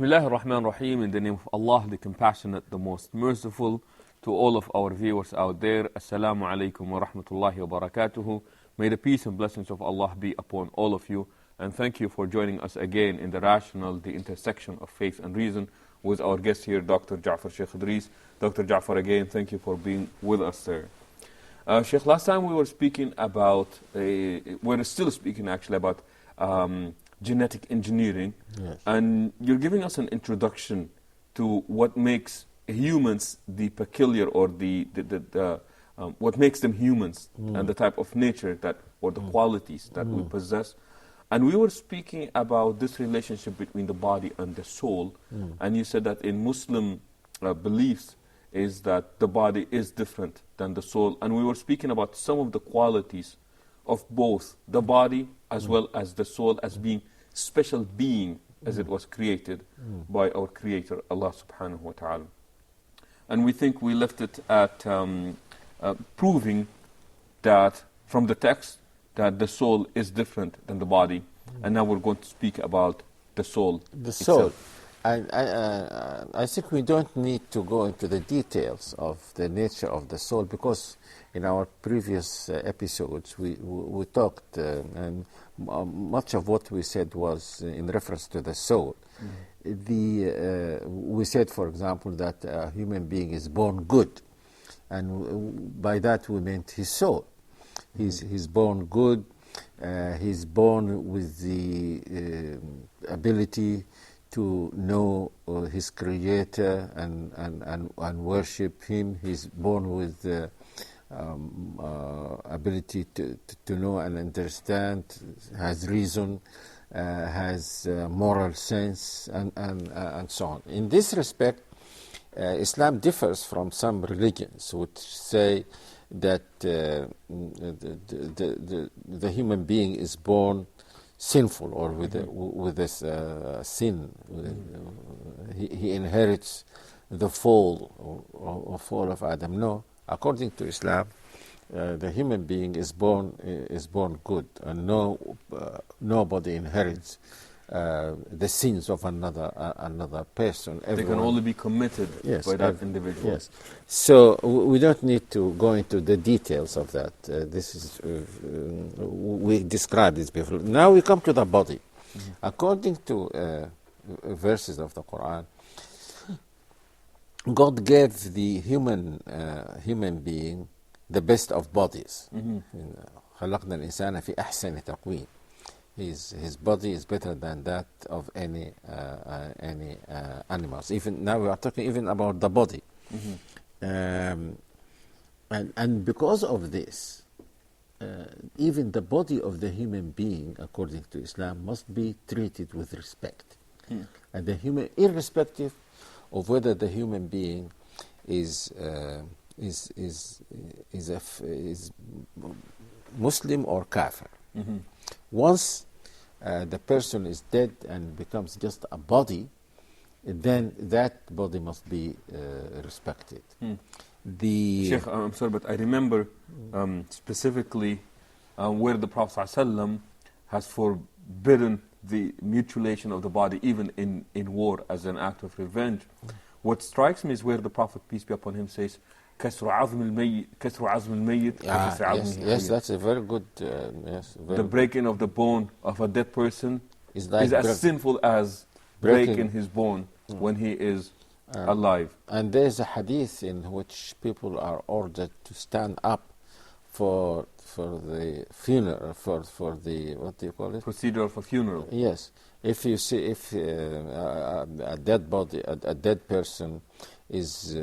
Bismillah ar-Rahman ar-Rahim, in the name of Allah, the Compassionate, the Most Merciful. To all of our viewers out there, Assalamu alaikum wa rahmatullahi wa barakatuhu. May the peace and blessings of Allah be upon all of you. And thank you for joining us again in the rational, the intersection of faith and reason, with our guest here, Dr. Sh.Yassir Sheikh Idris. Dr. Ja'far, again, thank you for being with us, sir. Sheikh, last time we were speaking about, we're still speaking actually about genetic engineering. Yes. And you're giving us an introduction to what makes humans the peculiar, or what makes them humans, and the type of nature that, or the qualities that we possess. And we were speaking about this relationship between the body and the soul. And you said that in Muslim beliefs is that the body is different than the soul. And we were speaking about some of the qualities of both the body as well as the soul as being special being as it was created by our Creator, Allah subhanahu wa ta'ala. And we think we left it at proving that from the text that the soul is different than the body. And now we're going to speak about the soul itself. I think we don't need to go into the details of the nature of the soul, because in our previous episodes we talked, and much of what we said was in reference to the soul. We said, for example, that a human being is born good, and by that we meant his soul. He's born good. He's born with the ability to know his Creator and worship Him. He's born with the ability to know and understand, has reason, has moral sense, and so on. In this respect, Islam differs from some religions which say that the human being is born sinful, or with this sin. He inherits the fall or fall of Adam. No, according to Islam, the human being is born good, and nobody inherits the sins of another person. They can only be committed by that individual. Yes. So we don't need to go into the details of that. This is we described this before. Now we come to the body. According to verses of the Quran, God gave the human being the best of bodies. خلقنا الإنسان في أحسن تقويم. His body is better than that of any animals. Even now we are talking even about the body, and because of this, even the body of the human being, according to Islam, must be treated with respect. And the human, irrespective of whether the human being is Muslim or kafir. Once the person is dead and becomes just a body, then that body must be respected. Sheikh, I'm sorry, but I remember specifically where the Prophet ﷺ has forbidden the mutilation of the body, even in war, as an act of revenge. What strikes me is where the Prophet, peace be upon him, says, كسر عظم الميت كسر عظمه. Yes, that's a very good. The breaking of the bone of a dead person is as sinful as breaking his bone when he is alive. And there's a hadith in which people are ordered to stand up for the funeral, for the, what do you call it? Procedure for funeral. Yes. If you see a dead body, a dead person is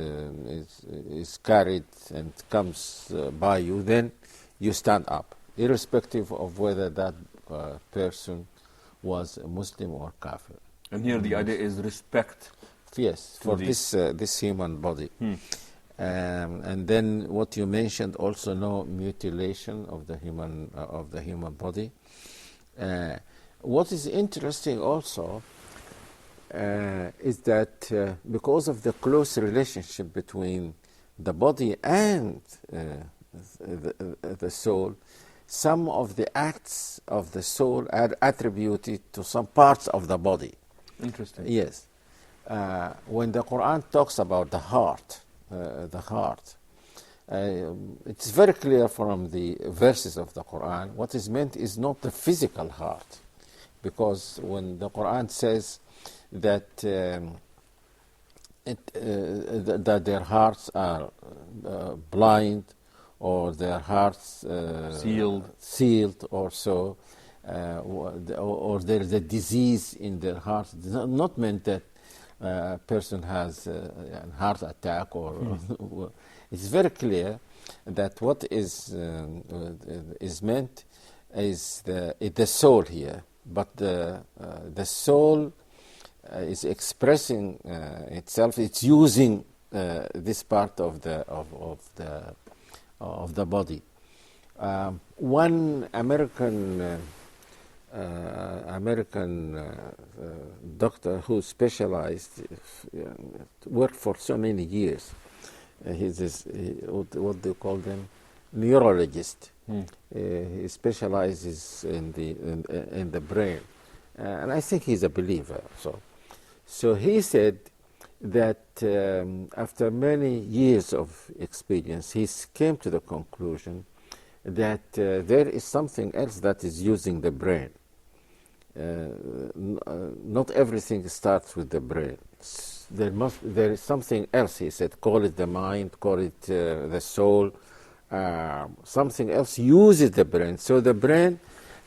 carried and comes by you, then you stand up, irrespective of whether that person was a Muslim or kafir. And here the idea is respect. Yes, for this human body. And then what you mentioned also, no mutilation of the human body. What is interesting also is that because of the close relationship between the body and the soul, some of the acts of the soul are attributed to some parts of the body. Interesting. Yes. when the Quran talks about the heart, it's very clear from the verses of the Quran, what is meant is not the physical heart. Because when the Quran says that that their hearts are blind, or their hearts sealed or so, or there is a disease in their heart, it's not meant that a person has a heart attack, or it's very clear that what is meant is the soul here, but the soul is expressing itself. It's using this part of the body. One American doctor who specialized, worked for so many years. What do you call them? Neurologist. He specializes in the brain, and I think he's a believer. So he said that after many years of experience, he came to the conclusion that there is something else that is using the brain. Not everything starts with the brain. There is something else, he said. Call it the mind, call it the soul. Something else uses the brain. So the brain,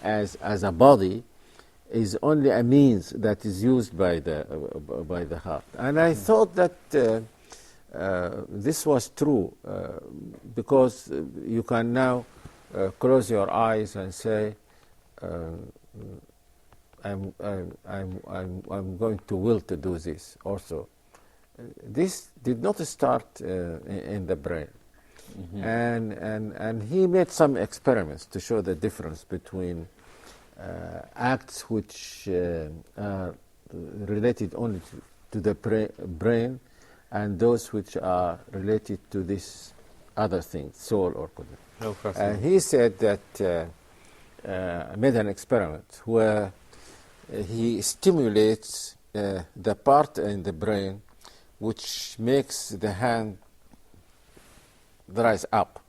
as a body, is only a means that is used by the heart. And I thought that this was true, because you can now close your eyes and say, I'm going to will to do this also. This did not start in the brain. And he made some experiments to show the difference between acts which are related only to the brain, and those which are related to this other thing, soul or qudra. And he said that made an experiment where he stimulates the part in the brain which makes the hand rise up.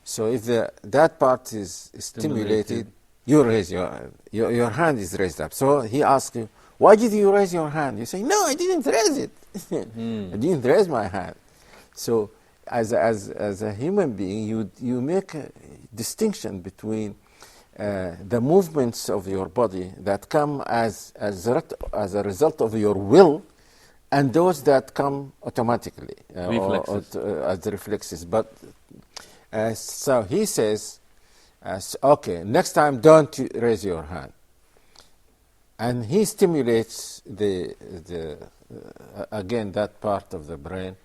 So if that part is stimulated, you raise your hand. Your hand is raised up. So he asked you, why did you raise your hand? You say, no, I didn't raise it. I didn't raise my hand. So as a human being, you make a distinction between the movements of your body that come as a result of your will, and those that come automatically as reflexes. But so he says, okay, next time don't raise your hand. And he stimulates again that part of the brain,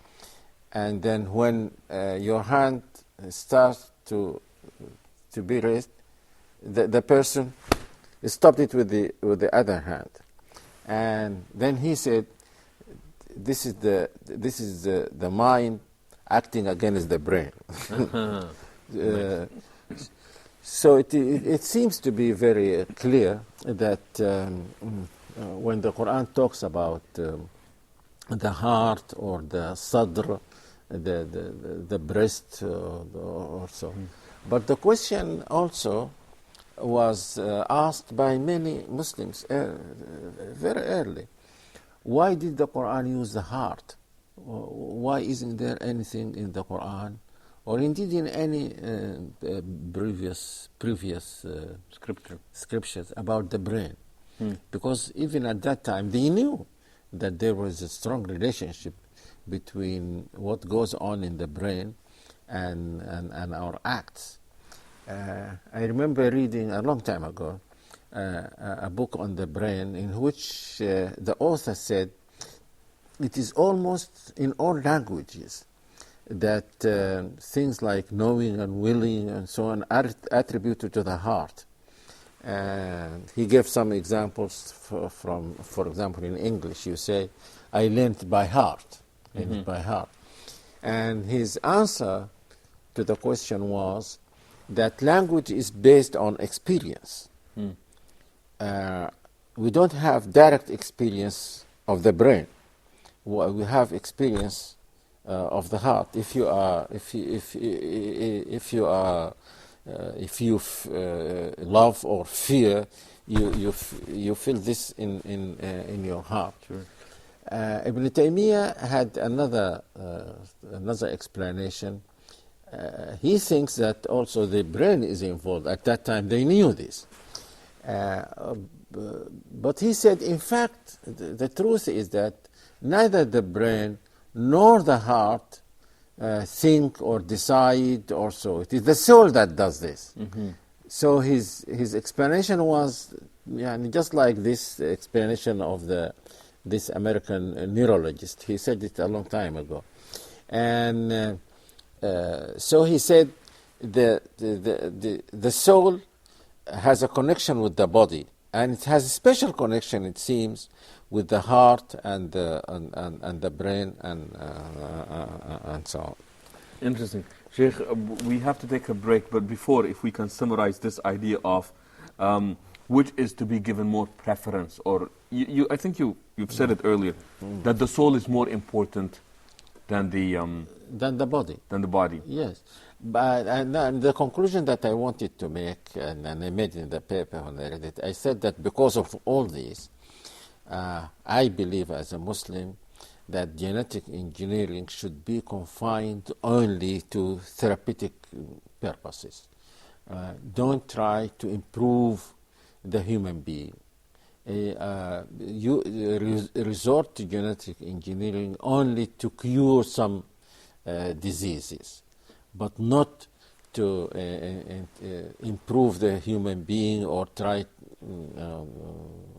and then when your hand starts to be raised, the person stopped it with the other hand. And then he said, this is the mind acting against the brain. So it seems to be very clear that when the Quran talks about the heart or the sadr, the breast or so. But the question also was asked by many Muslims very early. Why did the Quran use the heart? Why isn't there anything in the Quran, or indeed in any previous scriptures about the brain? Because even at that time they knew that there was a strong relationship between what goes on in the brain and our acts. I remember reading a long time ago a book on the brain in which the author said it is almost in all languages that things like knowing and willing and so on are attributed to the heart. And he gave some examples for example, in English, you say, I learned by heart. By heart. And his answer to the question was that language is based on experience. We don't have direct experience of the brain. we have experience of the heart. If you are, if you love or fear, you feel this in your heart. Sure. Ibn Taymiyyah had another explanation. He thinks that also the brain is involved. At that time, they knew this. But he said, in fact, the truth is that neither the brain nor the heart think or decide or so. It is the soul that does this. Mm-hmm. So his explanation was just like this explanation of this American neurologist. He said it a long time ago. And so he said the soul has a connection with the body, and it has a special connection, it seems, with the heart and the brain and so on. Interesting. Sheikh, we have to take a break, but before, if we can summarize this idea of which is to be given more preference, or I think you've said it earlier, that the soul is more important than the body. Than the body. Yes. But and the conclusion that I wanted to make, and I made in the paper when I read it, I said that because of all this, I believe as a Muslim that genetic engineering should be confined only to therapeutic purposes. Don't try to improve the human being. You resort to genetic engineering only to cure some diseases, but not to improve the human being or try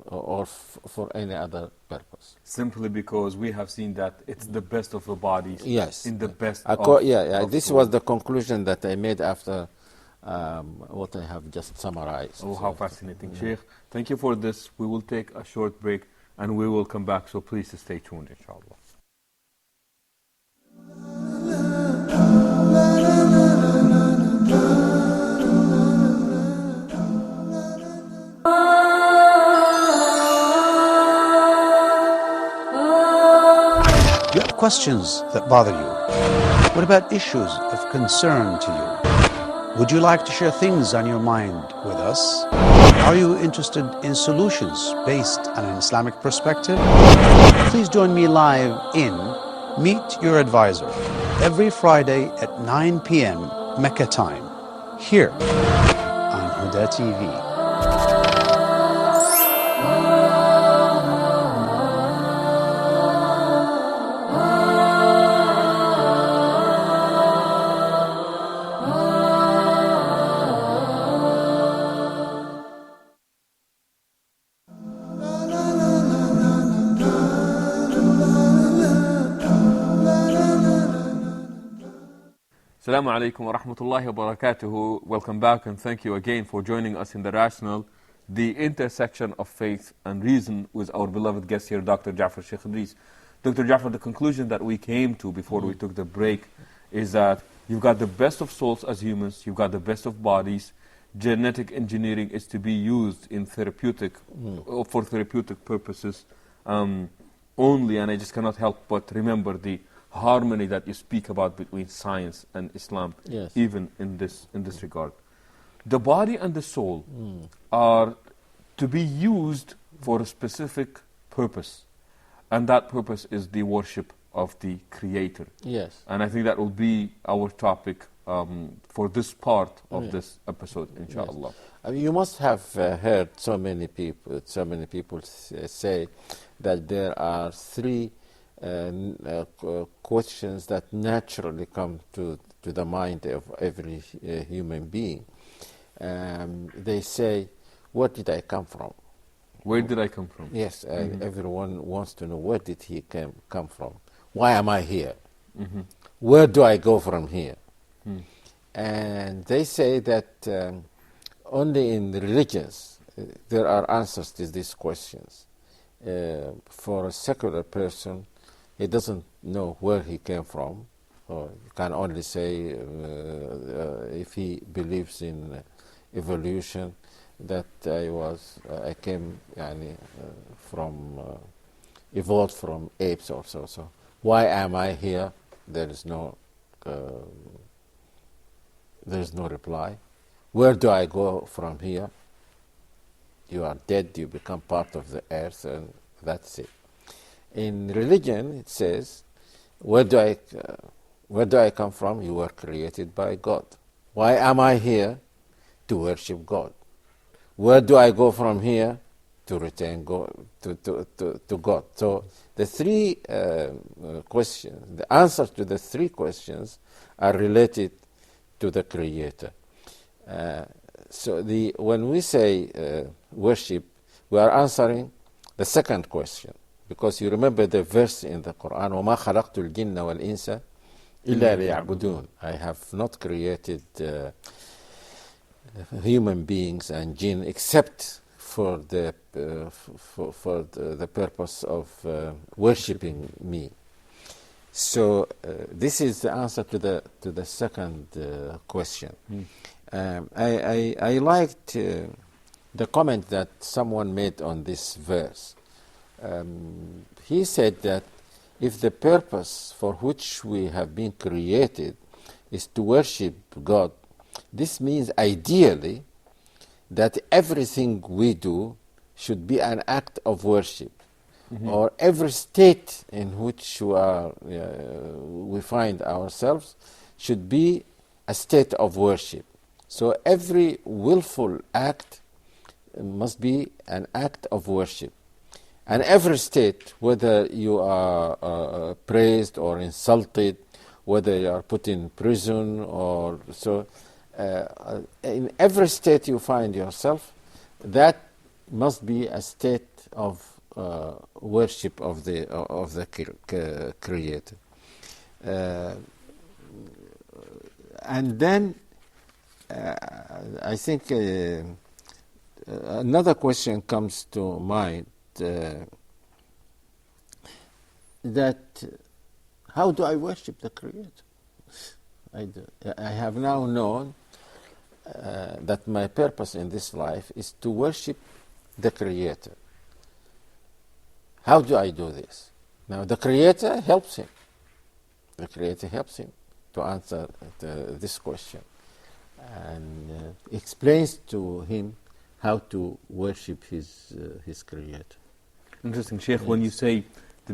for any other purpose. Simply because we have seen that it's the best of the bodies. Yes. In the best This was the conclusion that I made after what I have just summarized. Oh, how fascinating. Sheikh, thank you for this. We will take a short break and we will come back, so please stay tuned, inshallah. You have questions that bother you. What about issues of concern to you? Would you like to share things on your mind with us? Are you interested in solutions based on an Islamic perspective? Please join me live in Meet Your Advisor every Friday at 9 p.m. Mecca time, here on Huda TV. Assalamu alaikum wa rahmatullahi wa barakatuhu. Welcome back and thank you again for joining us in The Rational, the intersection of faith and reason, with our beloved guest here, Dr. Sh.Yassir Sheikh Idris. Dr. Jafar, the conclusion that we came to before we took the break is that you've got the best of souls as humans, you've got the best of bodies. Genetic engineering is to be used in therapeutic, for therapeutic purposes only, and I just cannot help but remember the harmony that you speak about between science and Islam, yes, even in this regard. The body and the soul are to be used for a specific purpose, and that purpose is the worship of the Creator. Yes. And I think that will be our topic for this part of this episode, inshallah. Yes. You must have heard so many people say that there are three questions that naturally come to the mind of every human being. They say, where did I come from? Where did I come from? Yes, everyone wants to know, where did he come from? Why am I here? Where do I go from here? And they say that only in religions there are answers to these questions. For a secular person, he doesn't know where he came from, or he can only say if he believes in evolution, that I came from evolved from apes or so. So why am I here? There is no reply. Where do I go from here? You are dead, you become part of the earth, and that's it. In religion, it says, where do I come from? You were created by God. Why am I here? To worship God. Where do I go from here? To return God, to God. So the three questions, the answers to the three questions are related to the Creator. So when we say worship, we are answering the second question, because you remember the verse in the Quran, وَمَا خَلَقْتُ الْجِنَّ وَالْإِنسَ إِلَّا لِيَعْبُدُونَ. I have not created human beings and jinn except for the purpose of worshipping me. So this is the answer to the second question. I liked the comment that someone made on this verse. He said that if the purpose for which we have been created is to worship God, this means ideally that everything we do should be an act of worship, or every state in which we find ourselves should be a state of worship. So every willful act must be an act of worship. And every state, whether you are praised or insulted, whether you are put in prison or so, in every state you find yourself, that must be a state of worship of the Creator. And then I think another question comes to mind, that how do I worship the Creator? I have now known that my purpose in this life is to worship the Creator. How do I do this? Now the Creator helps him. The Creator helps him to answer this question and explains to him how to worship his Creator. Interesting, Sheikh, when you say,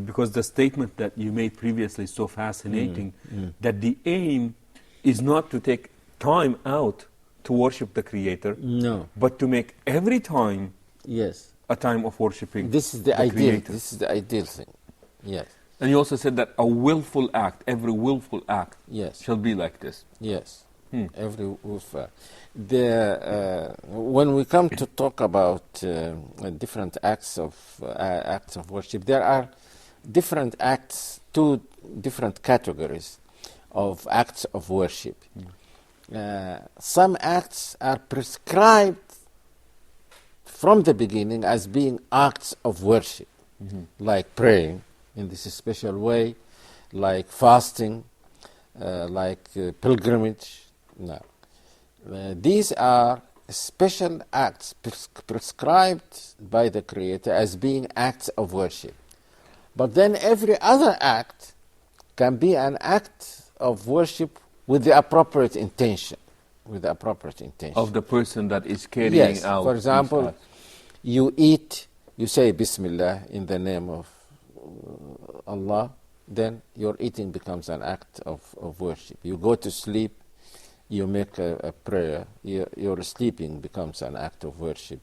because the statement that you made previously is so fascinating, that the aim is not to take time out to worship the Creator, no, but to make every time a time of worshiping this is the ideal Creator. This is the ideal thing. Yes. And you also said that a willful act, every willful act shall be like this. Yes. Every willful act. When we come to talk about different acts of worship, there are different acts, two different categories of acts of worship. Some acts are prescribed from the beginning as being acts of worship, like praying in this special way, like fasting, like pilgrimage. No. These are special acts prescribed by the Creator as being acts of worship. But then every other act can be an act of worship with the appropriate intention. Of the person that is carrying out. For example, you eat, you say Bismillah in the name of Allah, then your eating becomes an act of worship. You go to sleep, you make a prayer, your sleeping becomes an act of worship.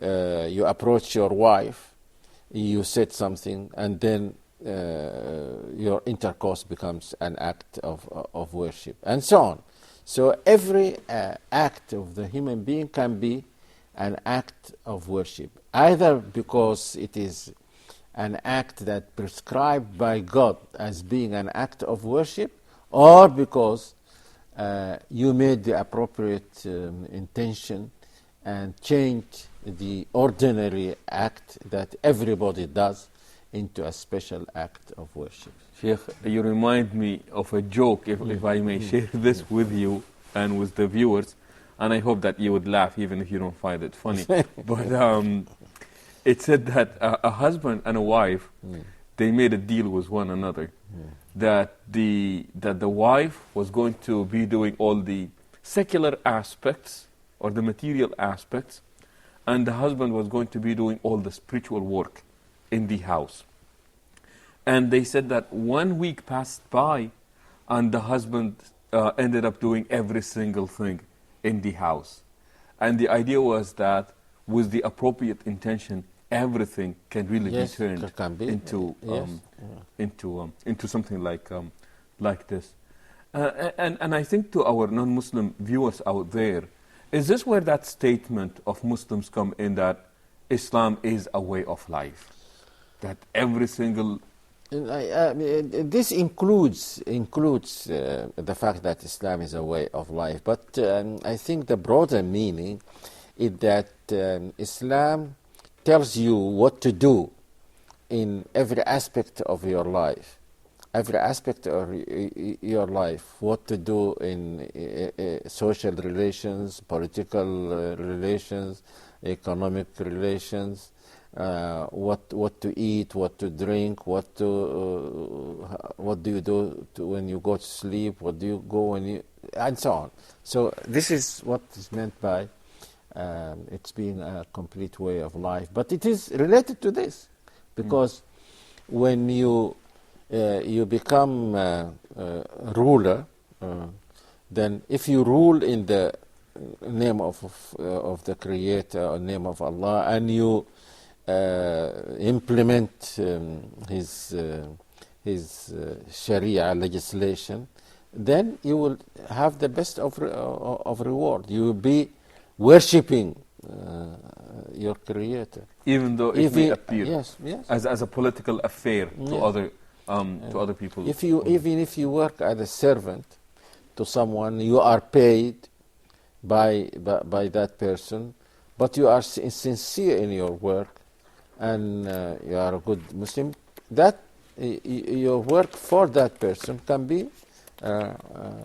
You approach your wife, you said something, and then your intercourse becomes an act of worship, and so on. So every act of the human being can be an act of worship, either because it is an act that prescribed by God as being an act of worship, or because you made the appropriate intention and changed the ordinary act that everybody does into a special act of worship. Sheikh, you remind me of a joke, if I may share this with you and with the viewers, and I hope that you would laugh even if you don't find it funny. But it said that a husband and a wife, they made a deal with one another, that the wife was going to be doing all the secular aspects or the material aspects, and the husband was going to be doing all the spiritual work in the house. And they said that 1 week passed by, and the husband ended up doing every single thing in the house. And the idea was that with the appropriate intention, everything can really be turned into something like this. And I think to our non-Muslim viewers out there, is this where that statement of Muslims come in, that Islam is a way of life? That every single... this includes the fact that Islam is a way of life, but I think the broader meaning is that Islam tells you what to do in every aspect of your life. Every aspect of your life, what to do in social relations, political relations, economic relations, what to eat, what to drink, what do you do when you go to sleep, what do you go when you, and so on. So this is what is meant by it's being a complete way of life. But it is related to this, because when you become a ruler, then if you rule in the name of the Creator or name of Allah, and you implement his Sharia legislation, then you will have the best of reward. You will be worshipping your Creator, even though it may appear yes. as a political affair to other people. Even if you work as a servant to someone, you are paid by that person, but you are sincere in your work, and you are a good Muslim, that your work for that person can be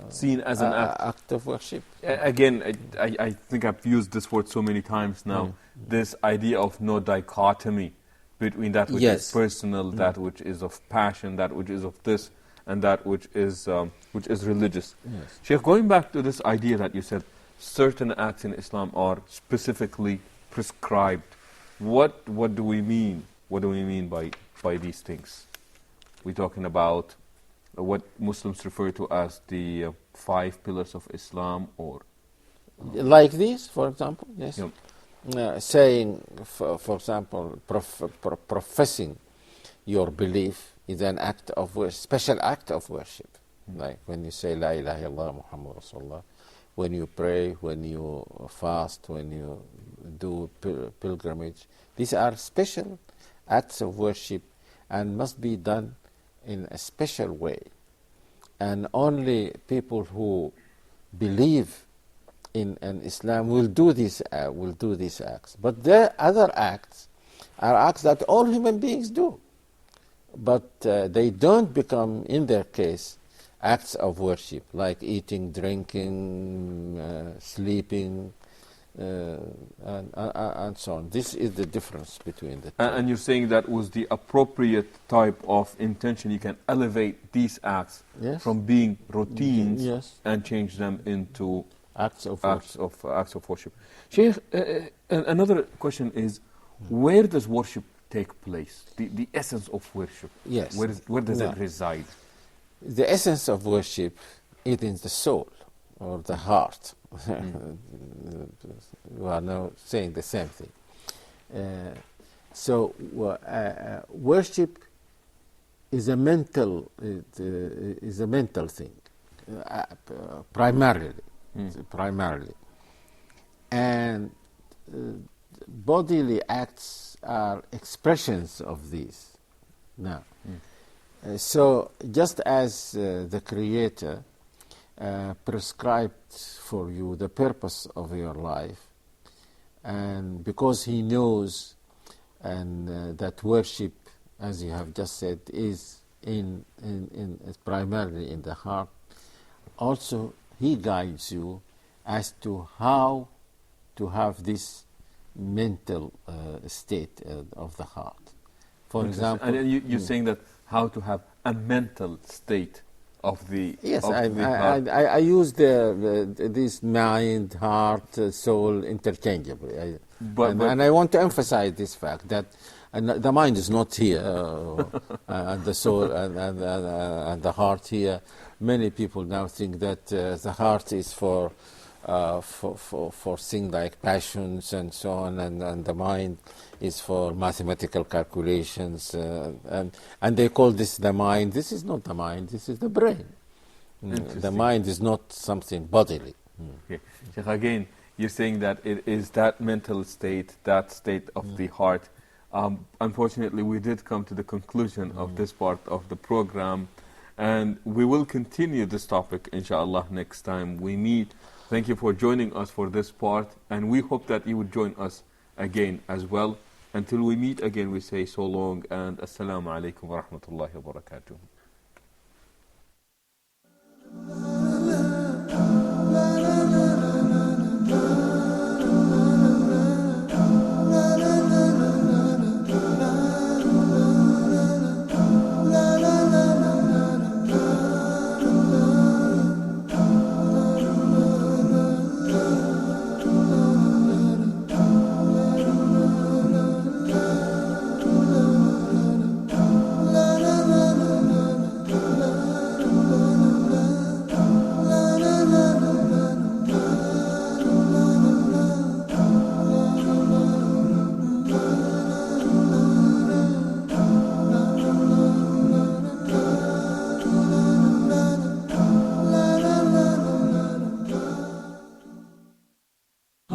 seen as an act of worship. Again, I think I've used this word so many times now, this idea of no dichotomy between that which is personal, that which is of passion, that which is of this, and that which is religious. Yes. Sheikh, going back to this idea that you said certain acts in Islam are specifically prescribed, what do we mean? What do we mean by these things? We're talking about what Muslims refer to as the 5 pillars of Islam, or like this, for example, yes. Yep. Saying, for example, professing your belief is an act of worship, special act of worship. Like when you say La ilaha illallah Muhammad Rasulullah, when you pray, when you fast, when you do pilgrimage, these are special acts of worship and must be done in a special way. And only people who believe in Islam will do these acts. But the other acts are acts that all human beings do, but they don't become, in their case, acts of worship, like eating, drinking, sleeping, and so on. This is the difference between the two. And you're saying that with the appropriate type of intention, you can elevate these acts from being routines and change them into acts of worship. Sheikh, another question is, where does worship take place? The essence of worship. Yes. Where does it reside? The essence of worship is in the soul or the heart. We are now saying the same thing. So worship is a mental thing, primarily, and bodily acts are expressions of these. Now. So just as the Creator prescribed for you the purpose of your life, and because He knows and that worship, as you have just said, is primarily in the heart, also He guides you as to how to have this mental state of the heart. For example, and you're saying that how to have a mental state of the yes, of the heart. I use this mind, heart, soul interchangeably. And I want to emphasize this fact that the mind is not here, and the soul and the heart here. Many people now think that the heart is for things like passions and so on, and the mind is for mathematical calculations, and they call this the mind. This is not the mind, this is the brain. The mind is not something bodily. Okay. Sheikh, again, you're saying that it is that mental state, that state of the heart. Unfortunately, we did come to the conclusion of this part of the program, and we will continue this topic, inshallah, next time we meet. Thank you for joining us for this part, and we hope that you would join us again as well. Until we meet again, we say so long, and assalamu alaikum wa rahmatullahi wa barakatuh.